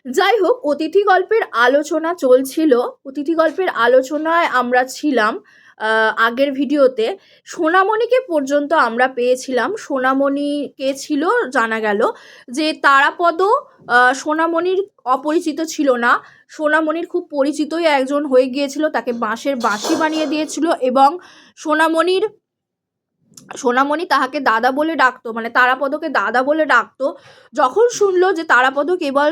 যাই হোক, অতিথি গল্পের আলোচনা চলছিল। অতিথি গল্পের আলোচনায় আমরা ছিলাম আগের ভিডিওতে। সোনামণিকে পর্যন্ত আমরা পেয়েছিলাম। সোনামণি কে ছিল জানা গেল যে তারাপদ সোনামণির অপরিচিত ছিল না, সোনামণির খুব পরিচিতই একজন হয়ে গিয়েছিল, তাকে বাঁশের বাঁশি বানিয়ে দিয়েছিল এবং সোনামণি তাহাকে দাদা বলে ডাকতো, মানে তারাপদকে দাদা বলে ডাকতো। যখন শুনলো যে তারাপদ কেবল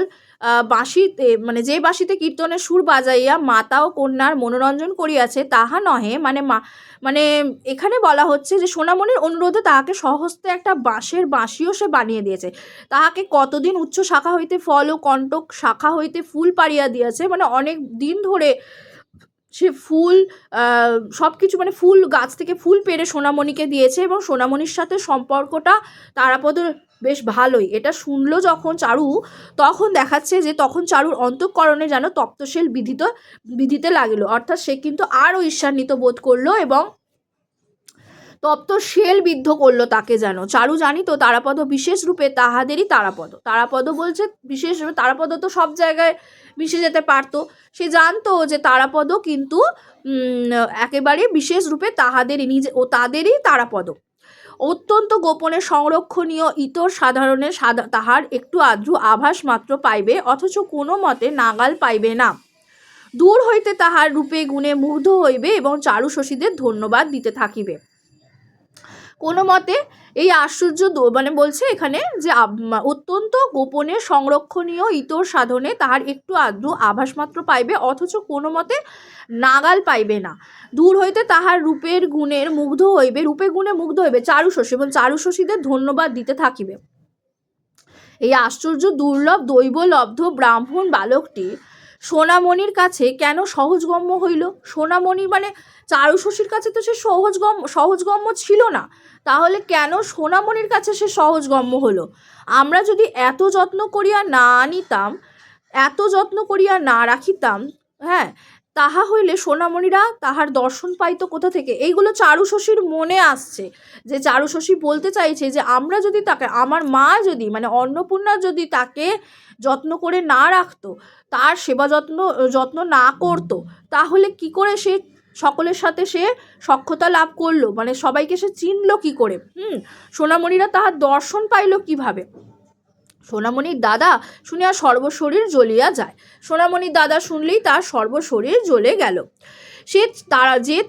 বাঁশিতে, মানে যে বাঁশিতে কীর্তনের সুর বাজাইয়া মাতা ও কন্যার মনোরঞ্জন করিয়াছে তাহা নহে, মানে এখানে বলা হচ্ছে যে সোনামণির অনুরোধে তাহাকে স্বহস্তে একটা বাঁশের বাঁশিও সে বানিয়ে দিয়েছে। তাহাকে কতদিন উচ্চ শাখা হইতে ফল ও কণ্টক শাখা হইতে ফুল পাড়িয়া দিয়েছে, মানে অনেক দিন ধরে সে ফুল সব কিছু, মানে ফুল গাছ থেকে ফুল পেড়ে সোনামণিকে দিয়েছে এবং সোনামণির সাথে সম্পর্কটা তারাপদর বেশ ভালোই। এটা শুনলো যখন চারু, তখন দেখাচ্ছে যে তখন চারুর অন্তঃকরণে যেন তপ্তশেল বিধিতে লাগিল, অর্থাৎ সে কিন্তু আরও ঈর্ষান্বিত বোধ করলো এবং তপ্তশেল বিদ্ধ করলো তাকে যেন। চারু জানিত তারাপদ বিশেষ রূপে তাহাদেরই তারাপদ। তারাপদ বলছে বিশেষ রূপে, তারাপদ তো সব জায়গায় মিশে যেতে পারতো, সে জানতো যে তারাপদ কিন্তু একেবারে বিশেষ রূপে তাহাদেরই তাদেরই তারাপদ। অত্যন্ত গোপনে সংরক্ষণীয় ইতর সাধারণে তাহার একটু আদ্রু আভাস মাত্র পাইবে, অথচ কোনো মতে নাগাল পাইবে না। দূর হইতে তাহার রূপে গুণে মুগ্ধ হইবে এবং চারু শশীদের ধন্যবাদ দিতে থাকিবে। কোনো মতে এই আশ্চর্য মানে বলছে এখানে যে অত্যন্ত গোপনে সংরক্ষণীয় ইতর সাধনে তাহার একটু আদ্রু আভাস মাত্র পাইবে, অথচ কোনো মতে নাগাল পাইবে না। দূর হইতে তাহার রূপের গুণের মুগ্ধ হইবে, রূপে গুণে মুগ্ধ হইবে চারু শশী এবং চারু শশীদের ধন্যবাদ দিতে থাকিবে। এই আশ্চর্য দুর্লভ দৈবলব্ধ ব্রাহ্মণ বালকটি সোনামণির কাছে কেন সহজগম্য হইল? সোনামণি মানে চারু শশীর কাছে তো সে সহজগম্য ছিল না, তাহলে কেন সোনামণির কাছে সে সহজগম্য হলো? আমরা যদি এত যত্ন করিয়া না আনিতাম, এত যত্ন করিয়া না রাখিতাম, হ্যাঁ, তাহা হইলে সোনামণিরা তাহার দর্শন পাইতো কোথা থেকে? এইগুলো চারু শশীর মনে আসছে, যে চারু শশী বলতে চাইছে যে আমরা যদি তাকে, আমার মা যদি, মানে অন্নপূর্ণা যদি তাকে যত্ন করে না রাখতো, তার সেবা যত্ন না করতো, তাহলে কি করে সে সকলের সাথে সে সখ্যতা লাভ করলো, মানে সবাইকে সে চিনলো কি করে? সোনামণিরা তাহার দর্শন পাইল কিভাবে? সোনামণির দাদা শুনিয়া সর্বশরীর জ্বলিয়া যায়। সোনামণির দাদা শুনলেই তার সর্বশরীর জ্বলে গেল। সে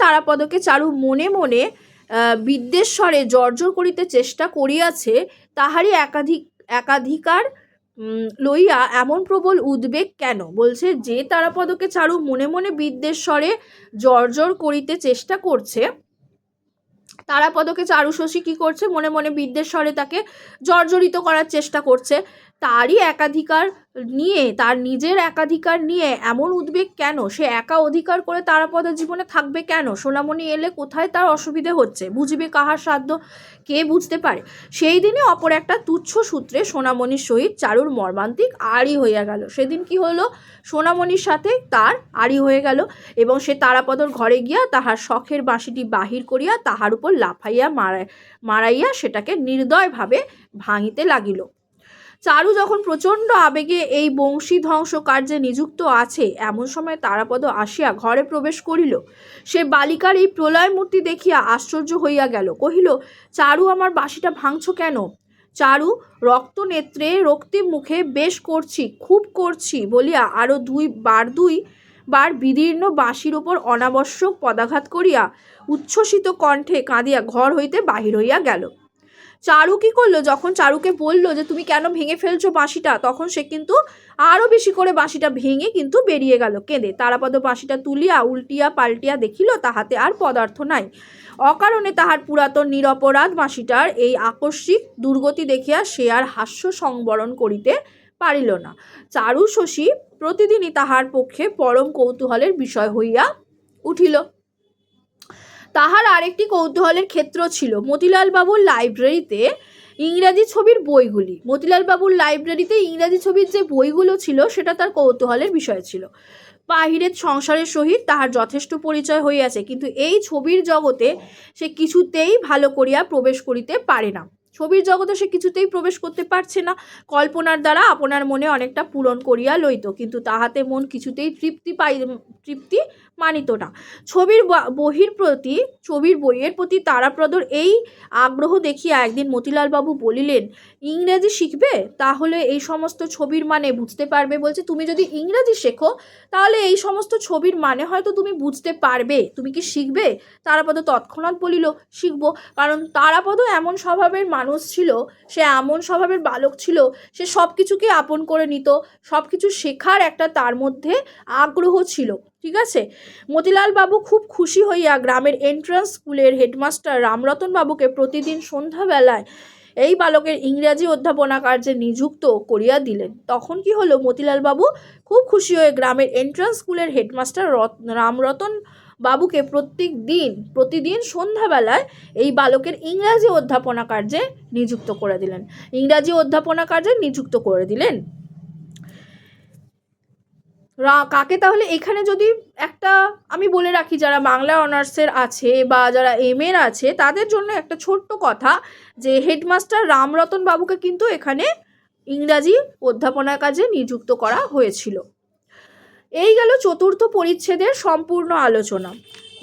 তারাপদকে চারু মনে মনে বিদ্বেষরে জর্জর করিতে চেষ্টা করিয়াছে, তাহারই একাধিকার লইয়া এমন প্রবল উদ্বেগ কেন? বলছে যে তারাপদকে চারু মনে মনে বিদ্বেষরে জর্জর করিতে চেষ্টা করছে, তারাপদকে চারু শশী কী করছে? মনে মনে বিদ্বেষরে তাকে জর্জরিত করার চেষ্টা করছে। তারই একাধিকার নিয়ে, তার নিজের একাধিকার নিয়ে এমন উদ্বেগ কেন? সে একা অধিকার করে তারাপদের জীবনে থাকবে কেন? সোনামণি এলে কোথায় তার অসুবিধে হচ্ছে, বুঝিবে কাহার সাধ্য, কে বুঝতে পারে? সেই দিনে অপর একটা তুচ্ছ সূত্রে সোনামণির সহিত চারুর মর্মান্তিক আড়ি হইয়া গেল। সেদিন কি হলো? সোনামণির সাথে তার আড়ি হয়ে গেল এবং সে তারাপদর ঘরে গিয়া তাহার শখের বাঁশিটি বাহির করিয়া তাহার উপর লাফাইয়া মারাইয়া সেটাকে নির্দয়ভাবে ভাঙিতে লাগিল। চারু যখন প্রচণ্ড আবেগে এই বংশী ধ্বংস কার্যে নিযুক্ত আছে, এমন সময় তারাপদ আসিয়া ঘরে প্রবেশ করিল। সে বালিকার এই প্রলয় মূর্তি দেখিয়া আশ্চর্য হইয়া গেল, কহিল, চারু, আমার বাঁশিটা ভাঙছ কেন? চারু রক্ত নেত্রে রক্তিম মুখে, বেশ করছি, খুব করছি বলিয়া আরও দুইবার বিদীর্ণ বাঁশির ওপর অনাবশ্যক পদাঘাত করিয়া উচ্ছ্বসিত কণ্ঠে কাঁদিয়া ঘর হইতে বাহির হইয়া গেল। চারু কি করলো? যখন চারুকে বলল যে তুমি কেন ভেঙে ফেলছো বাঁশিটা, তখন সে কিন্তু আরও বেশি করে বাঁশিটা ভেঙে কিন্তু বেরিয়ে গেল কেঁদে। তারাপদ বাঁশিটা তুলিয়া উল্টিয়া পাল্টিয়া দেখিল তাহাতে আর পদার্থ নাই। অকারণে তাহার পুরাতন নিরপরাধ বাঁশিটার এই আকস্মিক দুর্গতি দেখিয়া সে আর হাস্য সংবরণ করিতে পারিল না। চারু শশী প্রতিদিনই তাহার পক্ষে পরম কৌতূহলের বিষয় হইয়া উঠিল। তাহার আরেকটি কৌতূহলের ক্ষেত্র ছিল মতিলাল বাবুর লাইব্রেরিতে ইংরাজি ছবির বইগুলি। মতিলাল বাবুর লাইব্রেরিতে ইংরাজি ছবির যে বইগুলো ছিল সেটা তার কৌতূহলের বিষয় ছিল। বাহিরের সংসারের সহিত তাহার যথেষ্ট পরিচয় হইয়াছে, কিন্তু এই ছবির জগতে সে কিছুতেই ভালো করিয়া প্রবেশ করিতে পারে না। ছবির জগতে সে কিছুতেই প্রবেশ করতে পারছে না। কল্পনার দ্বারা আপনার মনে অনেকটা পূরণ করিয়া লইত, কিন্তু তাহাতে মন কিছুতেই তৃপ্তি মানিত না। ছবির বইয়ের প্রতি তারাপদর এই আগ্রহ দেখিয়া একদিন মতিলালবাবু বলিলেন, ইংরেজি শিখবে? তাহলে এই সমস্ত ছবির মানে বুঝতে পারবে। বলছে, তুমি যদি ইংরেজি শেখো তাহলে এই সমস্ত ছবির মানে হয়তো তুমি বুঝতে পারবে। তুমি কি শিখবে? তারাপদ তৎক্ষণাৎ বলিল, শিখব। কারণ তারাপদ এমন স্বভাবের মানুষ ছিল, সে এমন স্বভাবের বালক ছিল, সে সব কিছুকে আপন করে নিত, সব কিছু শেখার একটা তার মধ্যে আগ্রহ ছিল। ঠিক আছে। মতিলাল বাবু খুব খুশি হইয়া গ্রামের এন্ট্রান্স স্কুলের হেডমাস্টার রামরতন বাবুকে প্রতিদিন সন্ধ্যাবেলায় এই বালকের ইংরাজি অধ্যাপনা কার্যে নিযুক্ত করিয়া দিলেন। তখন কি হলো, মতিলাল বাবু খুব খুশি হয়ে গ্রামের এন্ট্রান্স স্কুলের হেডমাস্টার রামরতন বাবুকে প্রতিদিন সন্ধ্যাবেলায় এই বালকের ইংরাজি অধ্যাপনা কার্যে নিযুক্ত করে দিলেন। কাকে? তাহলে এখানে যদি একটা আমি বলে রাখি, যারা বাংলা অনার্সের আছে বা যারা এর আছে তাদের জন্য একটা ছোট্ট কথা, যে হেডমাস্টার রামরতন বাবুকে কিন্তু এখানে ইংরাজি অধ্যাপনার কাজে নিযুক্ত করা হয়েছিল। এই গেল চতুর্থ পরিচ্ছেদের সম্পূর্ণ আলোচনা।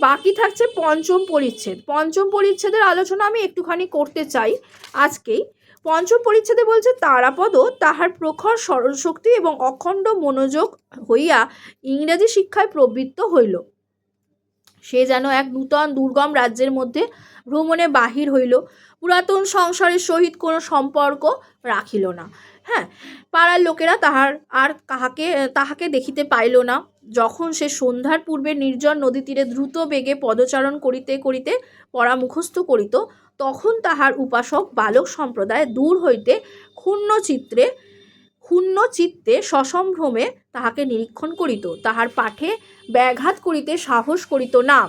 বাকি থাকছে পঞ্চম পরিচ্ছেদের আলোচনা আমি একটুখানি করতে চাই আজকেই। পঞ্চম পরিচ্ছেদে বলছে, তারাপদ তাহার প্রখর স্মরণশক্তি এবং অখণ্ড মনোযোগ হইয়া ইংরেজি শিক্ষায় প্রবৃত্ত হইল। সে যেন এক নূতন দুর্গম রাজ্যের মধ্যে ভ্রমণে বাহির হইল, পুরাতন সংসারের সহিত কোনো সম্পর্ক রাখিল না। হ্যাঁ, পাড়ার লোকেরা তাহাকে দেখিতে পাইল না। যখন সে সন্ধ্যার পূর্বে নির্জন নদী তীরে দ্রুত বেগে পদচারণ করিতে করিতে পড়া মুখস্থ করিত, তখন তাহার উপাসক বালক সম্প্রদায় দূর হইতে ক্ষুণ্ণ চিত্তে সসম্ভ্রমে তাহাকে নিরীক্ষণ করিত, তাহার পাঠে ব্যাঘাত করিতে সাহস করিত না।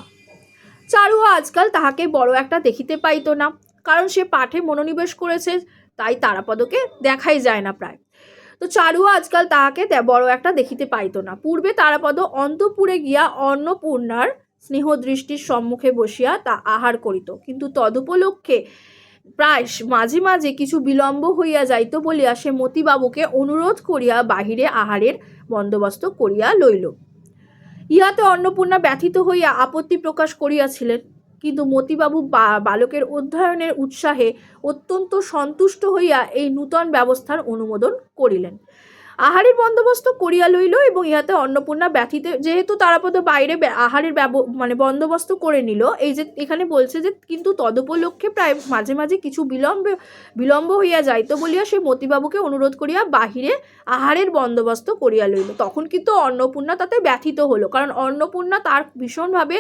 চারুও আজকাল তাহাকে বড় একটা দেখিতে পাইত না, কারণ সে পাঠে মনোনিবেশ করেছে, তাই তারাপদকে দেখাই যায় না প্রায়। তো চারুও আজকাল তাহাকে বড় একটা দেখিতে পাইত না। পূর্বে তারাপদ অন্তঃপুরে গিয়া অন্নপূর্ণার স্নেহদৃষ্টির সম্মুখে বসিয়া তা আহার করিত, কিন্তু তদুপলক্ষে প্রায় মাঝে মাঝে কিছু বিলম্ব হইয়া যাইত বলিয়া সে মতিবাবুকে অনুরোধ করিয়া বাহিরে আহারের বন্দোবস্ত করিয়া লইল। ইহাতে অন্নপূর্ণা ব্যথিত হইয়া আপত্তি প্রকাশ করিয়াছিলেন, কিন্তু মতিবাবু বালকের অধ্যয়নের উৎসাহে অত্যন্ত সন্তুষ্ট হইয়া এই নূতন ব্যবস্থার অনুমোদন করিলেন। আহারের বন্দোবস্ত করিয়া লইল এবং ইহাতে অন্নপূর্ণা ব্যথিত, যেহেতু তারাপদ বাইরে আহারের বন্দোবস্ত করে নিল, এই যে এখানে বলছে যে কিন্তু তদুপলক্ষে প্রায় মাঝে মাঝে কিছু বিলম্ব হইয়া যাইত বলিয়া সে মতিবাবুকে অনুরোধ করিয়া বাহিরে আহারের বন্দোবস্ত করিয়া লইল। তখন কিন্তু অন্নপূর্ণা তাতে ব্যথিত হলো, কারণ অন্নপূর্ণা তার ভীষণভাবে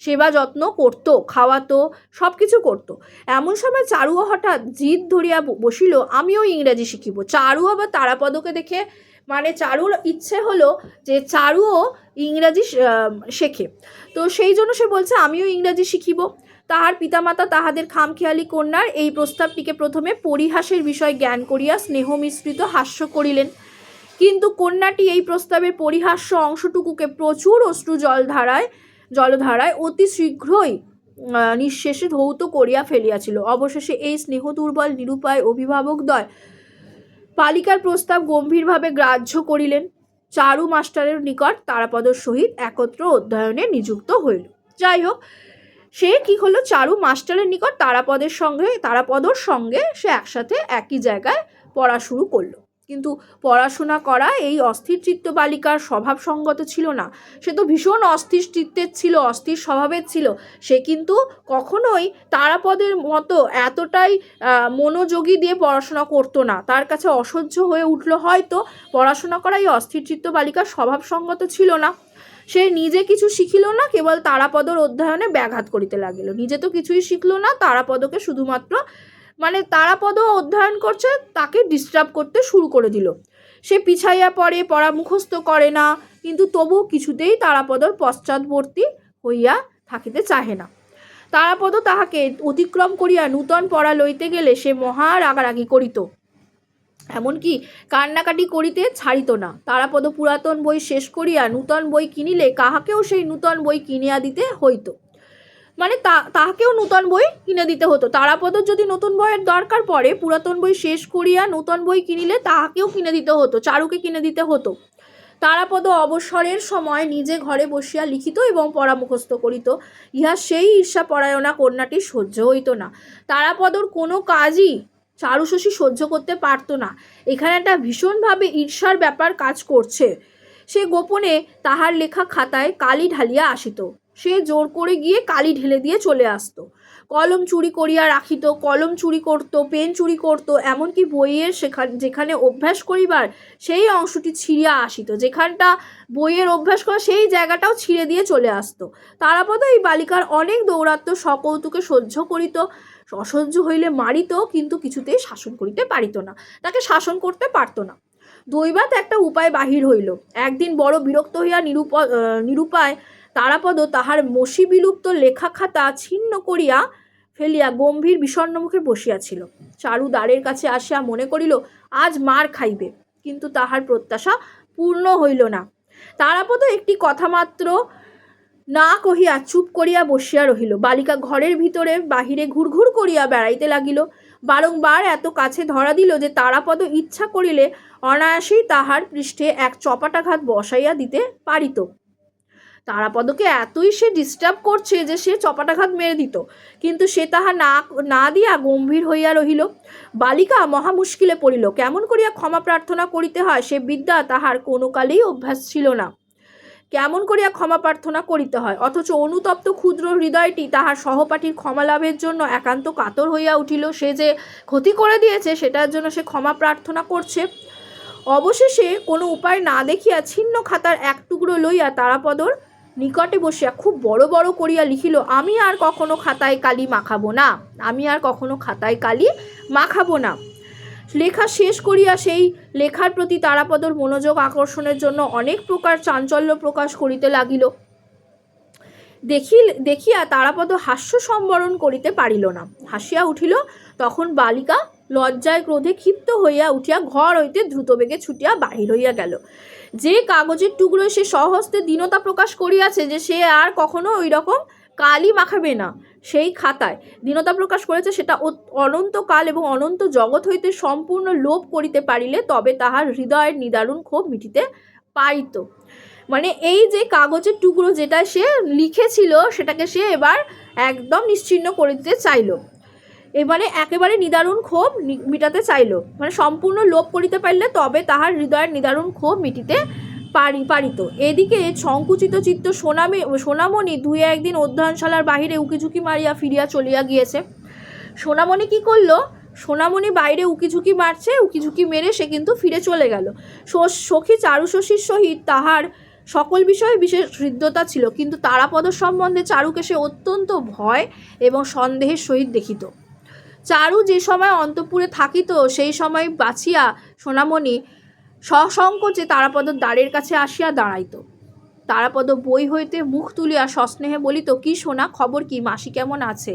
সেবা যত্ন করতো, খাওয়াতো, সব কিছু করতো। এমন সময় চারুও হঠাৎ জিদ ধরিয়া বসিল, আমিও ইংরেজি শিখিব। চারু আবার তারাপদকে দেখে, মানে চারুর ইচ্ছে হলো যে চারুও ইংরাজি শেখে, তো সেই জন্য সে বলছে আমিও ইংরাজি শিখিব। তাহার পিতামাতা তাহাদের খামখেয়ালি কন্যার এই প্রস্তাবটিকে প্রথমে পরিহাসের বিষয় জ্ঞান করিয়া স্নেহ মিশ্রিত হাস্য করিলেন, কিন্তু কন্যাটি এই প্রস্তাবের পরিহাস্য অংশটুকুকে প্রচুর অশ্রু জলধারায় অতি শীঘ্রই নিঃশেষে ধৌত করিয়া ফেলিয়াছিল। অবশেষে এই স্নেহ দুর্বল নিরুপায় অভিভাবকদ্বয় বালিকার প্রস্তাব গম্ভীরভাবে গ্রাহ্য করিলেন। চারু মাস্টারের নিকট তারাপদর সহিত একত্র অধ্যয়নে নিযুক্ত হইল। যাই হোক, সে কি হলো, চারু মাস্টারের নিকট তারাপদর সঙ্গে সে একসাথে একই জায়গায় পড়া শুরু করলো। কিন্তু পড়াশোনা করা এই অস্থির চিত্ত বালিকার স্বভাব সঙ্গত ছিল না। সে তো ভীষণ অস্থির চিত্তের ছিল, অস্থির স্বভাবের ছিল। সে কিন্তু কখনোই তারাপদের মতো এতটাই মনোযোগী দিয়ে পড়াশোনা করতো না। তার কাছে অসহ্য হয়ে উঠলো হয়তো পড়াশোনা করা এই অস্থির চিত্ত বালিকার স্বভাব সঙ্গত ছিল না। সে নিজে কিছু শিখিল না, কেবল তারাপদর অধ্যয়নে ব্যাঘাত করিতে লাগিল। নিজে তো কিছুই শিখলো না, তারাপদকে শুধুমাত্র তারাপদ অধ্যয়ন করছে, তাকে ডিস্টার্ব করতে শুরু করে দিল। সে পিছাইয়া পড়ে, পড়া মুখস্থ করে না, কিন্তু তবু কিছুতেই তারাপদর পশ্চাৎবর্তী হইয়া থাকিতে চাহে না। তারাপদ তাহাকে অতিক্রম করিয়া নূতন পড়া লইতে গেলে সে মহা রাগারাগি করিত, এমনকি কান্নাকাটি করিতে ছাড়িত না। তারাপদ পুরাতন বই শেষ করিয়া নূতন বই কিনিলে কাহাকেও সেই নূতন বই কিনিয়া দিতে হইত। মানে তাহাকেও নূতন বই কিনে দিতে হতো। তারাপদর যদি নতুন বইয়ের দরকার পড়ে, পুরাতন বই শেষ করিয়া নূতন বই কিনিলে তাহাকেও কিনে দিতে হতো, চারুকে কিনে দিতে হতো। তারাপদ অবসরের সময় নিজে ঘরে বসিয়া লিখিত এবং পড়া মুখস্থ করিত। ইহা সেই ঈর্ষাপরায়ণা কন্যাটি সহ্য হইত না। তারাপদর কোনো কাজই চারুশশী সহ্য করতে পারত না। এখানে একটা ভীষণভাবে ঈর্ষার ব্যাপার কাজ করছে। সে গোপনে তাহার লেখা খাতায় কালি ঢালিয়া আসিত। সে জোর করে গিয়ে কালি ঢেলে দিয়ে চলে আসতো। কলম চুরি করিয়া রাখিত, কলম চুরি করত, পেন চুরি করত, এমনকি বইয়ের যেখানে অভ্যাস করিবার সেই অংশটি ছিঁড়িয়া আসিত। যেখানটা বইয়ের অভ্যাস করা সেই জায়গাটাও ছিঁড়ে দিয়ে চলে আসতো। তারাপদ এই বালিকার অনেক দৌরাত্ম্য সকৌতুকে সহ্য করিত। অসহ্য হইলে মারিত, কিন্তু কিছুতেই শাসন করিতে পারিত না, তাকে শাসন করতে পারত না। দৈবাত একটা উপায় বাহির হইল। একদিন বড় বিরক্ত হইয়া নিরুপায় তারাপদ তাহার মসি বিলুপ্ত লেখা খাতা ছিন্ন করিয়া ফেলিয়া গম্ভীর বিষণ্ণ মুখে বসিয়াছিল। চারু দ্বারের কাছে আসিয়া মনে করিল আজ মার খাইবে, কিন্তু তাহার প্রত্যাশা পূর্ণ হইল না। তারাপদ একটি কথা মাত্র না কহিয়া চুপ করিয়া বসিয়া রহিল। বালিকা ঘরের ভিতরে বাহিরে ঘুরঘুর করিয়া বেড়াইতে লাগিল। বারংবার এত কাছে ধরা দিল যে তারাপদ ইচ্ছা করিলে অনায়াসেই তাহার পৃষ্ঠে এক চপাটাঘাত বসাইয়া দিতে পারিত। তারাপদকে এতই সে ডিস্টার্ব করছে যে সে চপাটাঘাত মেরে দিত, কিন্তু সে তাহা না দিয়া গম্ভীর হইয়া রহিল। বালিকা মহা মুশকিলে পড়িল। কেমন করিয়া ক্ষমা প্রার্থনা করিতে হয় সে বিদ্যা তাহার কোনো কালেই অভ্যাস ছিল না। কেমন করিয়া ক্ষমা প্রার্থনা করিতে হয়, অথচ অনুতপ্ত ক্ষুদ্র হৃদয়টি তাহার সহপাঠীর ক্ষমা লাভের জন্য একান্ত কাতর হইয়া উঠিল। সে যে ক্ষতি করে দিয়েছে সেটার জন্য সে ক্ষমা প্রার্থনা করছে। অবশেষে কোনো উপায় না দেখিয়া ছিন্ন খাতার এক টুকরো লইয়া তারাপদর নিকটে বসিয়া খুব বড় বড় করিয়া লিখিল, আমি আর কখনো খাতায় কালি মাখাবো না, আমি আর কখনো খাতায় কালি মাখাবো না। লেখা শেষ করিয়া সেই লেখার প্রতি তারাপদর মনোযোগ আকর্ষণের জন্য অনেক প্রকার চাঞ্চল্য প্রকাশ করিতে লাগিল। দেখিয়া তারাপদ হাস্য সম্বরণ করিতে পারিল না, হাসিয়া উঠিল। তখন বালিকা লজ্জায় ক্রোধে ক্ষিপ্ত হইয়া উঠিয়া ঘর হইতে দ্রুতবেগে ছুটিয়া বাহির হইয়া গেল। যে কাগজের টুকরোয় সে স্বহস্তে দীনতা প্রকাশ করিয়াছে যে সে আর কখনো ওই রকম কালি মাখাবে না, সেই খাতায় দীনতা প্রকাশ করেছে, সেটা অনন্তকাল এবং অনন্ত জগৎ হইতে সম্পূর্ণ লোপ করিতে পারিলে তবে তাহার হৃদয়ের নিদারুণ ক্ষোভ মিটিতে পারিত। মানে এই যে কাগজের টুকরো যেটা সে লিখেছিল সেটাকে সে এবার একদম নিশ্চিহ্ন করে দিতে চাইল, এবারে একেবারে নিদারুণ ক্ষোভ মিটাতে চাইল, মানে সম্পূর্ণ লোপ করিতে পারলে তবে তাহার হৃদয়ের নিদারুণ ক্ষোভ মিটিতে পারিত। এদিকে সংকুচিত চিত্ত সোনামণি দুই একদিন অধ্যয়নশালার বাহিরে উকিঝুঁকি মারিয়া ফিরিয়া চলিয়া গিয়েছে। সোনামণি কি করলো? সোনামণি বাইরে উকিঝুঁকি মারছে, উকিঝুঁকি মেরে সে কিন্তু ফিরে চলে গেল। সখী চারুশশীর সহিত তাহার সকল বিষয়ে বিশেষ হৃদ্যতা ছিল, কিন্তু তারাপদ সম্বন্ধে চারুকে সে অত্যন্ত ভয় এবং সন্দেহের সহিত দেখিত। চারু যে সময় অন্তঃপুরে থাকিত সেই সময় বাছিয়া সোনামণি সসংকোচে তারাপদর দ্বারের কাছে আসিয়া দাঁড়াইত। তারাপদ বই হইতে মুখ তুলিয়া সস্নেহে বলিত, কি সোনা, খবর কি, মাসি কেমন আছে?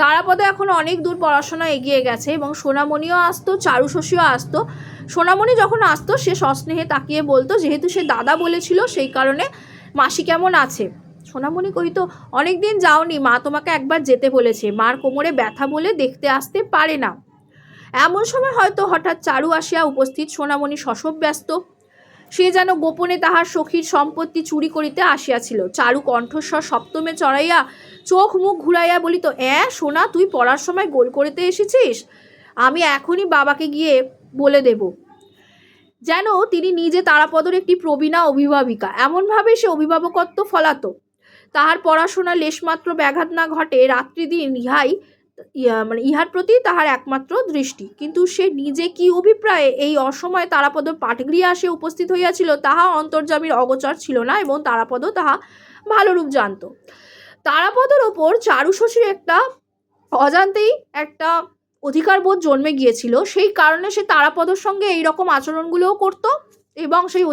তারাপদ এখন অনেক দূর পড়াশোনা এগিয়ে গেছে এবং সোনামণিও আসতো, চারুশশীও আসতো। সোনামণি যখন আসতো সে সস্নেহে তাকিয়ে বলতো, যেহেতু সে দাদা বলেছিল সেই কারণে মাসি কেমন আছে। সোনামণি কহিত, অনেক দিন যাওনি, মা তোমাকে একবার যেতে বলেছে, মার কোমরে ব্যথা বলে দেখতে আসতে পারে না। এমন সময় হয়তো হঠাৎ চারু আসিয়া উপস্থিত। সোনামণি শশব ব্যস্ত, সে যেন গোপনে তাহার সখীর সম্পত্তি চুরি করিতে আসিয়াছিল। চারু কণ্ঠস্বর সপ্তমে চড়াইয়া চোখ মুখ ঘুরাইয়া বলিত, সোনা, তুই পড়ার সময় গোল করিতে এসেছিস? আমি এখনই বাবাকে গিয়ে বলে দেব। যেন তিনি নিজে তারাপদর একটি প্রবীণা অভিভাবিকা, এমনভাবে সে অভিভাবকত্ব ফলাতো। তাহার পড়াশোনা লেশমাত্র ব্যাঘাত না ঘটে, রাত্রিদিন ইহার প্রতি তাহার একমাত্র দৃষ্টি। কিন্তু সে নিজে কি অভিপ্রায়ে এই অসময়ে তারাপদর পাঠগৃহে আসে উপস্থিত হইয়াছিল তাহা অন্তর্যামীর অগোচর ছিল না, এবং তারাপদ তাহা ভালোরূপ জানত। তারাপদর ওপর চারুশশীর একটা অজান্তেই একটা অধিকার বোধ জন্মে গিয়েছিল, সেই কারণে সে তারাপদর সঙ্গে এইরকম আচরণগুলোও করত, এবং সেই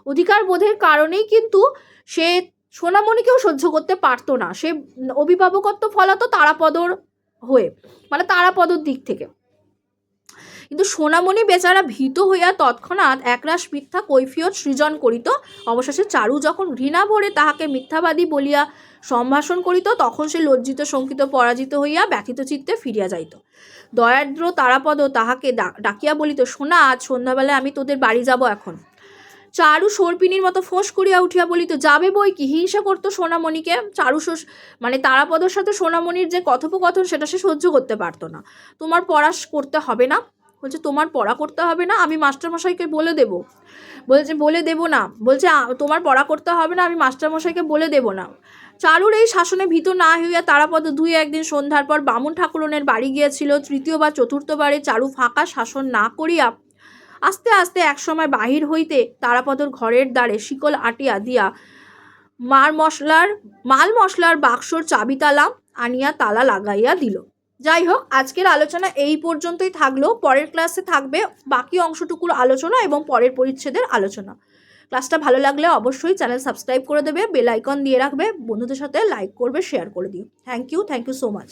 অধিকার বোধের কারণেই কিন্তু সে সোনামণিকেও সহ্য করতে পারতো না। সে অভিভাবকত্ব ফলাতো তারাপদর হয়ে, মানে তারাপদর দিক থেকে। কিন্তু সোনামণি বেচারা ভীত হইয়া তৎক্ষণাৎ একরাশ মিথ্যা কৈফিয়ত সৃজন করিত। অবশেষে চারু যখন ঘৃণা ভরে তাহাকে মিথ্যাবাদী বলিয়া সম্ভাষণ করিত, তখন সে লজ্জিত শঙ্কিত পরাজিত হইয়া ব্যথিত চিত্তে ফিরিয়া যাইত। দয়াদ্র তারাপদ তাহাকে ডাকিয়া বলিত, সোনা, আজ সন্ধ্যাবেলায় আমি তোদের বাড়ি যাব এখন। চারু সর্পিনীর মতো ফোঁস করিয়া উঠিয়া বলিত, যাবে বই কি। হিংসা করতো সোনামণিকে। চারু মানে তারাপদর সাথে সোনামণির যে কথোপকথন সেটা সে সহ্য করতে পারতো না। তোমার পড়া করতে হবে না, বলছে তোমার পড়া করতে হবে না, আমি মাস্টারমশাইকে বলে দেবো। বলছে বলে দেবো না, বলছে তোমার পড়া করতে হবে না, আমি মাস্টারমশাইকে বলে দেবো না। চারুর এই শাসনে ভীত না হইয়া তারাপদ একদিন সন্ধ্যার পর বামুন ঠাকুরনের বাড়ি গিয়েছিল। তৃতীয় বা চতুর্থবারে চারু ফাঁকা শাসন না করিয়া আস্তে আস্তে একসময় বাহির হইতে তারাপদর ঘরের দ্বারে শিকল আটিয়া দিয়া মাল মশলার বাক্সর চাবি তালা আনিয়া তালা লাগাইয়া দিল। যাই হোক, আজকের আলোচনা এই পর্যন্তই থাকলো। পরের ক্লাসে থাকবে বাকি অংশটুকুর আলোচনা এবং পরের পরিচ্ছেদের আলোচনা। ক্লাসটা ভালো লাগলে অবশ্যই চ্যানেল সাবস্ক্রাইব করে দেবে, বেল আইকন দিয়ে রাখবে, বন্ধুদের সাথে লাইক করবে, শেয়ার করে দিও। Thank you so much.